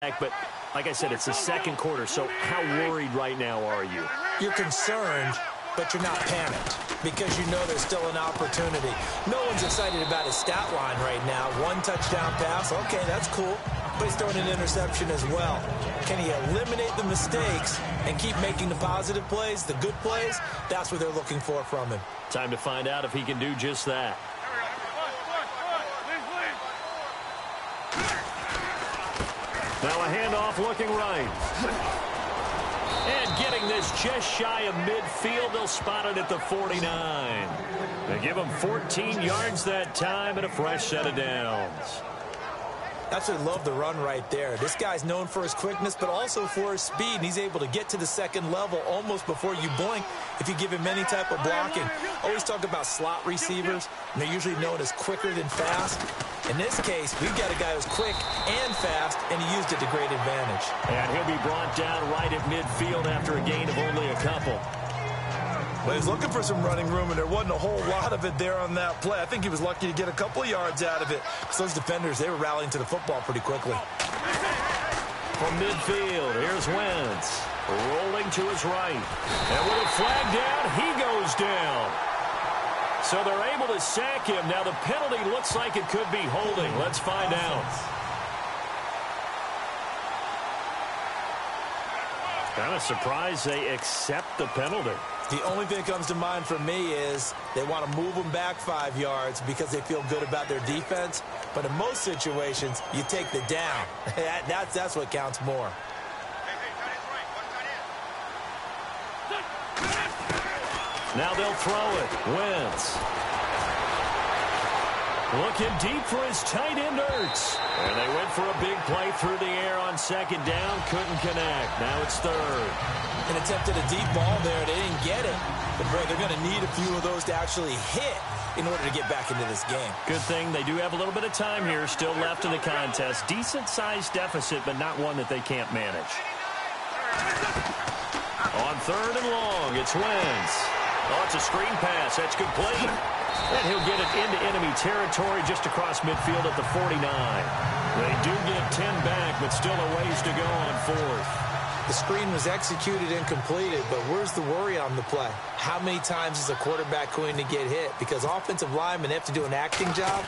But like I said, it's the second quarter, so how worried right now are you? You're concerned, but you're not panicked because you know there's still an opportunity. No one's excited about his stat line right now. One touchdown pass, okay, that's cool. But he's throwing an interception as well. Can he eliminate the mistakes and keep making the positive plays, the good plays? That's what they're looking for from him. Time to find out if he can do just that. Now a handoff looking right. And getting this just shy of midfield. They'll spot it at the 49. They give him 14 yards that time and a fresh set of downs. Absolutely love the run right there. This guy's known for his quickness, but also for his speed. And he's able to get to the second level almost before you blink if you give him any type of blocking. Always talk about slot receivers, and they're usually known as quicker than fast. In this case, we've got a guy who's quick and fast, and he used it to great advantage. And he'll be brought down right at midfield after a gain of only a couple. Well, he was looking for some running room, and there wasn't a whole lot of it there on that play. I think he was lucky to get a couple of yards out of it. So those defenders, they were rallying to the football pretty quickly. From midfield, here's Wentz. Rolling to his right. And with a flag down, he goes down. So they're able to sack him. Now the penalty looks like it could be holding. Let's find out. Kind of surprised they accept the penalty. The only thing that comes to mind for me is they want to move them back 5 yards because they feel good about their defense. But in most situations, you take the down. That's what counts more. Now they'll throw it. Wentz. Looking deep for his tight end, Ertz. And they went for a big play through the air on second down. Couldn't connect. Now it's third. An attempt at a deep ball there. They didn't get it. But, boy, they're going to need a few of those to actually hit in order to get back into this game. Good thing they do have a little bit of time here still left in the contest. Decent-sized deficit, but not one that they can't manage. On third and long, it's Wentz. Oh, it's a screen pass. That's complete. And he'll get it into enemy territory just across midfield at the 49. They do get 10 back, but still a ways to go on fourth. The screen was executed and completed, but where's the worry on the play? How many times is a quarterback going to get hit? Because offensive linemen have to do an acting job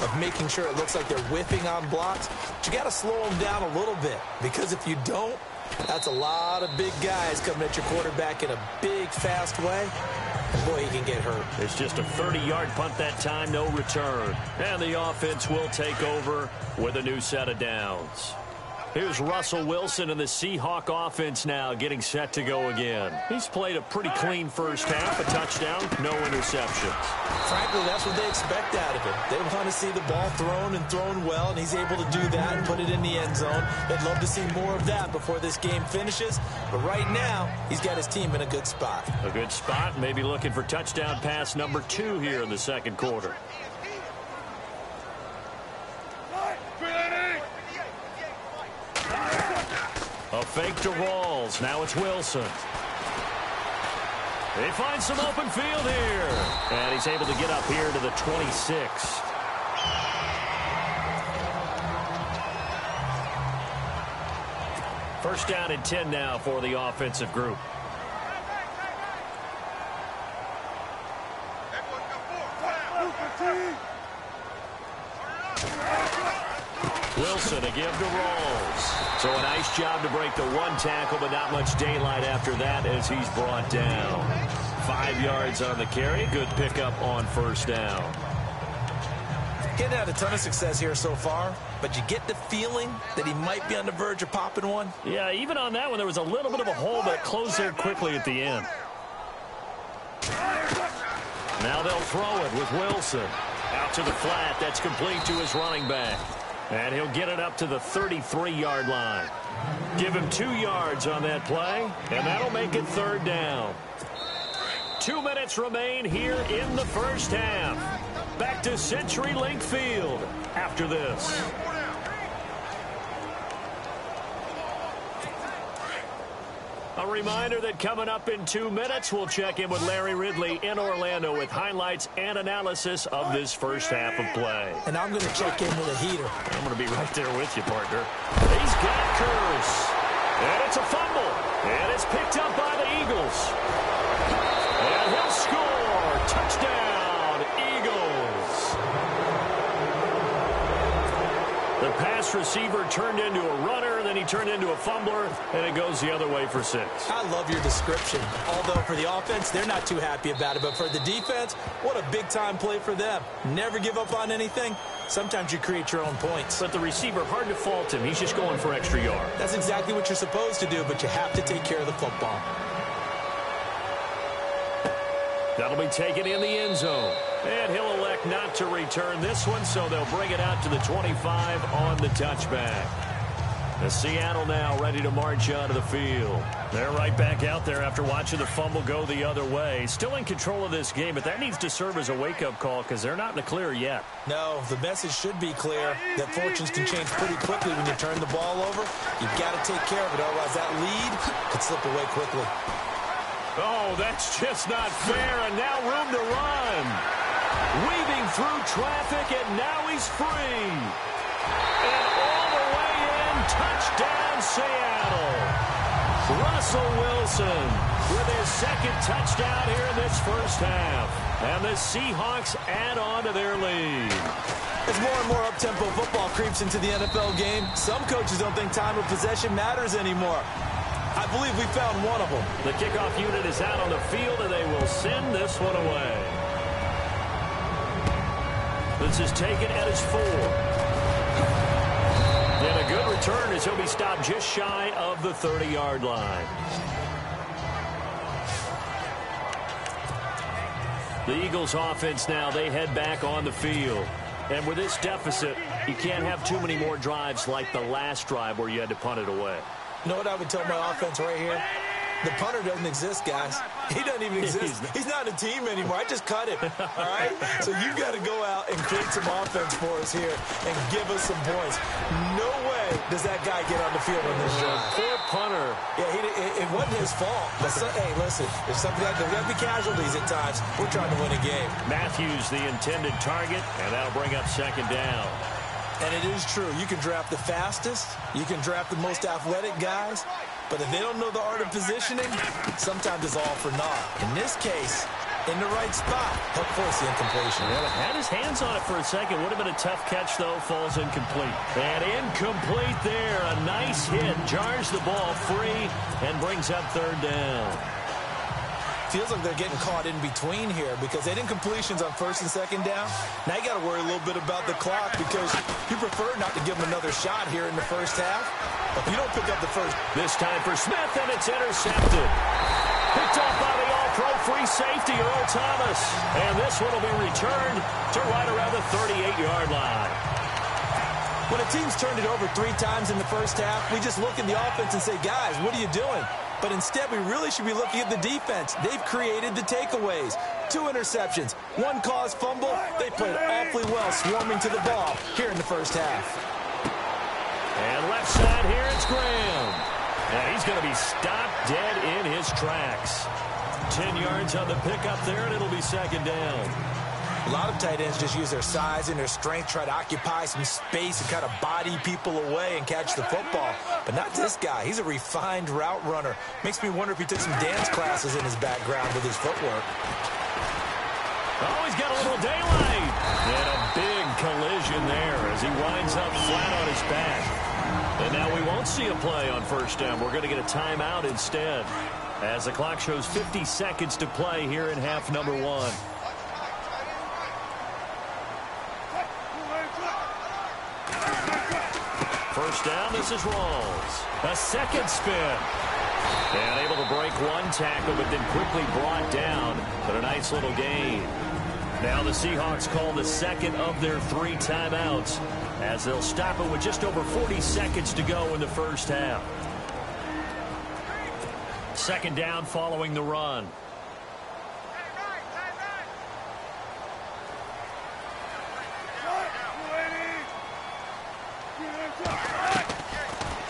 of making sure it looks like they're whiffing on blocks. But you got to slow them down a little bit, because if you don't, that's a lot of big guys coming at your quarterback in a big, fast way. And boy, he can get hurt. It's just a 30-yard punt that time, no return. And the offense will take over with a new set of downs. Here's Russell Wilson and the Seahawk offense now getting set to go again. He's played a pretty clean first half, a touchdown, no interceptions. Frankly, that's what they expect out of him. They want to see the ball thrown and thrown well, and he's able to do that and put it in the end zone. They'd love to see more of that before this game finishes. But right now, he's got his team in a good spot. A good spot, maybe looking for touchdown pass number 2 here in the second quarter. A fake to Rawls. Now it's Wilson. They find some open field here. And he's able to get up here to the 26. First down and 10 now for the offensive group. Wilson, a give to Rawls. So a nice job to break the one tackle, but not much daylight after that as he's brought down. 5 yards on the carry. Good pickup on first down. Getting out a ton of success here so far, but you get the feeling that he might be on the verge of popping one. Yeah, even on that one, there was a little bit of a hole, but it closed there quickly at the end. Now they'll throw it with Wilson. Out to the flat. That's complete to his running back. And he'll get it up to the 33-yard line. Give him 2 yards on that play, and that'll make it third down. 2 minutes remain here in the first half. Back to CenturyLink Field after this. A reminder that coming up in 2 minutes, we'll check in with Larry Ridley in Orlando with highlights and analysis of this first half of play. And I'm going to check in with a heater. I'm going to be right there with you, partner. He's got Curse. And it's a fumble. And it's picked up by the Eagles. And he'll score. Touchdown, Eagles. The pass receiver turned into a runner, then he turned into a fumbler, and it goes the other way for 6. I love your description. Although for the offense, they're not too happy about it. But for the defense, what a big-time play for them. Never give up on anything. Sometimes you create your own points. But the receiver, hard to fault him. He's just going for extra yard. That's exactly what you're supposed to do, but you have to take care of the football. That'll be taken in the end zone. And he'll elect not to return this one, so they'll bring it out to the 25 on the touchback. The Seattle now ready to march onto the field. They're right back out there after watching the fumble go the other way. Still in control of this game, but that needs to serve as a wake-up call because they're not in the clear yet. No, the message should be clear that fortunes can change pretty quickly when you turn the ball over. You've got to take care of it, otherwise that lead could slip away quickly. Oh, that's just not fair, and now room to run. Weaving through traffic, and now he's free. And all the way in, touchdown Seattle. Russell Wilson with his second touchdown here in this first half. And the Seahawks add on to their lead. As more and more up-tempo football creeps into the NFL game, some coaches don't think time of possession matters anymore. I believe we found one of them. The kickoff unit is out on the field, and they will send this one away. This is taken at his 4. And a good return as he'll be stopped just shy of the 30-yard line. The Eagles offense now, they head back on the field. And with this deficit, you can't have too many more drives like the last drive where you had to punt it away. You know what I would tell my offense right here? The punter doesn't exist, guys. He doesn't even exist. He's not a team anymore. I just cut him, all right? So you've got to go out and create some offense for us here and give us some points. No way does that guy get on the field on this drive. Poor punter. Yeah, it wasn't his fault. But hey, listen, there's something that there's got to be casualties at times. We're trying to win a game. Matthews, the intended target, and that'll bring up second down. And it is true. You can draft the fastest. You can draft the most athletic guys. But if they don't know the art of positioning, sometimes it's all for naught. In this case, in the right spot, he'll force the incompletion. Well, had his hands on it for a second. Would have been a tough catch, though. Falls incomplete. And incomplete there. A nice hit. Jars the ball free and brings up third down. Feels like they're getting caught in between here because they did incompletions on first and second down. Now you got to worry a little bit about the clock because you prefer not to give them another shot here in the first half. But if you don't pick up the first. This time for Smith, and it's intercepted. Picked off by the all-pro free safety, Earl Thomas. And this one will be returned to right around the 38-yard line. When a team's turned it over 3 times in the first half, we just look at the offense and say, guys, what are you doing? But instead, we really should be looking at the defense. They've created the takeaways. 2 interceptions, 1 caused fumble. They played awfully well swarming to the ball here in the first half. And left side here, it's Graham. And he's going to be stopped dead in his tracks. 10 yards on the pickup there, and it'll be second down. A lot of tight ends just use their size and their strength, try to occupy some space and kind of body people away and catch the football. But not this guy. He's a refined route runner. Makes me wonder if he took some dance classes in his background with his footwork. Oh, he's got a little daylight. And a big collision there as he winds up flat on his back. And now we won't see a play on first down. We're going to get a timeout instead as the clock shows 50 seconds to play here in half number 1. First down, this is Rawls. A second spin. And able to break 1 tackle, but then quickly brought down. But a nice little gain. Now the Seahawks call the second of their 3 timeouts as they'll stop it with just over 40 seconds to go in the first half. Second down following the run.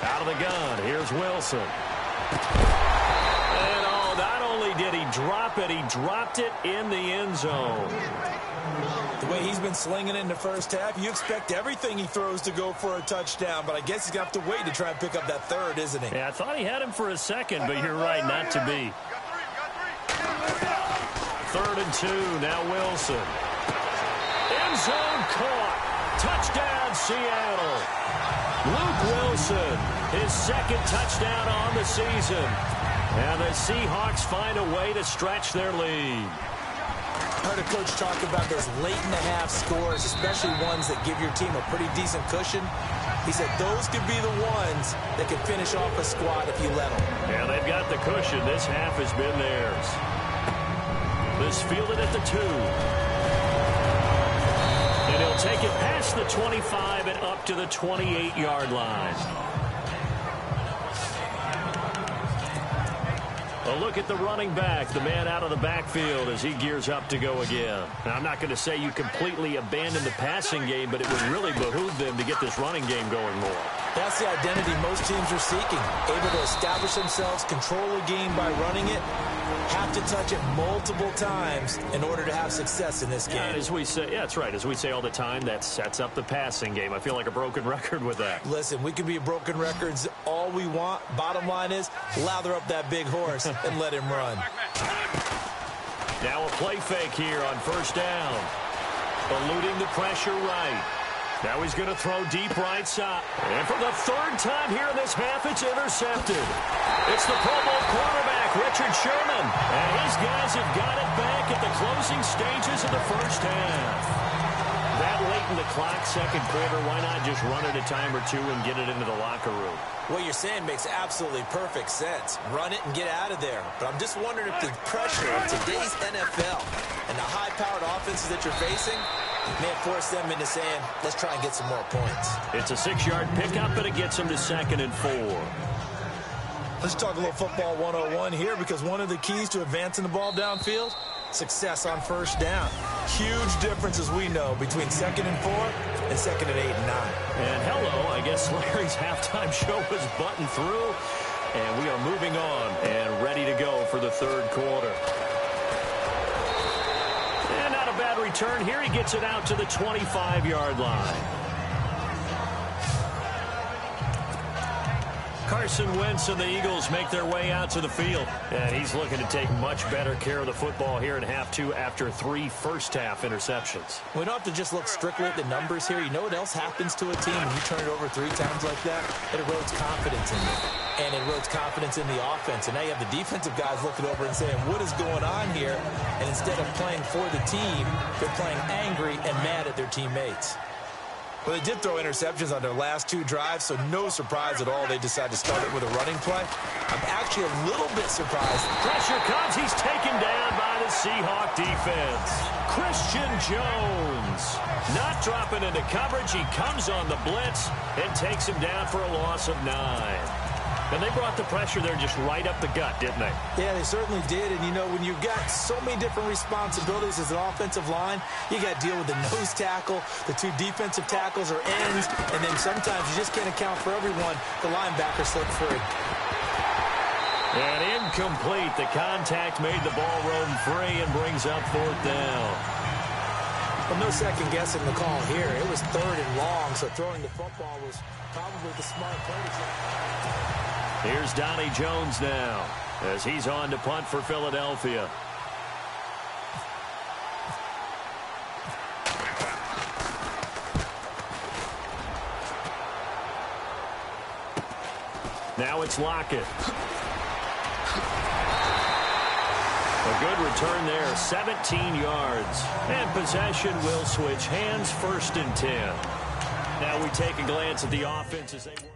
Out of the gun, here's Wilson. And not only did he drop it? He dropped it in the end zone. The way he's been slinging it in the first half, you expect everything he throws to go for a touchdown, but I guess he's going to have to wait to try and pick up that third, isn't he? Yeah, I thought he had him for a second, but you're right, not to be. 3rd and 2, now Wilson. End zone caught. Touchdown, Seattle. Luke Wilson, his 2nd touchdown on the season. And the Seahawks find a way to stretch their lead. I heard a coach talk about those late-in-the-half scores, especially ones that give your team a pretty decent cushion. He said those could be the ones that could finish off a squad if you let them. Yeah, they've got the cushion. This half has been theirs. This fielded at the 2. And he'll take it past the 25 and up to the 28-yard line. A look at the running back, the man out of the backfield as he gears up to go again. Now, I'm not going to say you completely abandon the passing game, but it would really behoove them to get this running game going more. That's the identity most teams are seeking. Able to establish themselves, control a game by running it, have to touch it multiple times in order to have success in this game. Yeah, as we say, yeah, that's right. As we say all the time, that sets up the passing game. I feel like a broken record with that. Listen, we can be broken records all we want. Bottom line is, lather up that big horse and let him run. Now a play fake here on 1st down. Eluding the pressure right. Now he's going to throw deep right side. And for the 3rd time here in this half, it's intercepted. It's the Pro Bowl quarterback, Richard Sherman. And his guys have got it back at the closing stages of the first half. That late in the clock, 2nd quarter, why not just run it a time or two and get it into the locker room? What you're saying makes absolutely perfect sense. Run it and get out of there. But I'm just wondering if the pressure of today's NFL and the high-powered offenses that you're facing may have forced them into saying, let's try and get some more points. It's a 6-yard pickup, but it gets them to 2nd and 4. Let's talk a little football 101 here, because one of the keys to advancing the ball downfield, success on 1st down. Huge difference, as we know, between 2nd and 4 and 2nd and 8 and 9. And hello, I guess Larry's halftime show was buttoned through, and we are moving on and ready to go for the 3rd quarter. And not a bad return here. He gets it out to the 25-yard line. Carson Wentz and the Eagles make their way out to the field. And he's looking to take much better care of the football here in half 2 after 3 first-half interceptions. We don't have to just look strictly at the numbers here. You know what else happens to a team when you turn it over 3 times like that? It erodes confidence in you. And it erodes confidence in the offense. And now you have the defensive guys looking over and saying, what is going on here? And instead of playing for the team, they're playing angry and mad at their teammates. Well, they did throw interceptions on their last 2 drives, so no surprise at all they decided to start it with a running play. I'm actually a little bit surprised. Pressure comes. He's taken down by the Seahawk defense. Christian Jones not dropping into coverage. He comes on the blitz and takes him down for a loss of 9. And they brought the pressure there just right up the gut, didn't they? Yeah, they certainly did. And, you know, when you've got so many different responsibilities as an offensive line, you got to deal with the nose tackle, the 2 defensive tackles or ends, and then sometimes you just can't account for everyone. The linebacker slipped free. And incomplete. The contact made the ball roam free and brings up 4th down. Well, no second guessing the call here. It was 3rd and long, so throwing the football was probably the smart play. Here's Donnie Jones now as he's on to punt for Philadelphia. Now it's Lockett. A good return there, 17 yards. And possession will switch hands, 1st and 10. Now we take a glance at the offense as they work.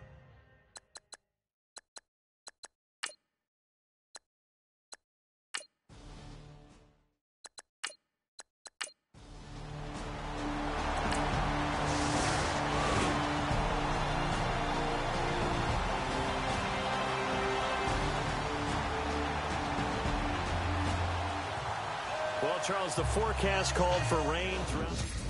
Well, Charles, the forecast called for rain throughout.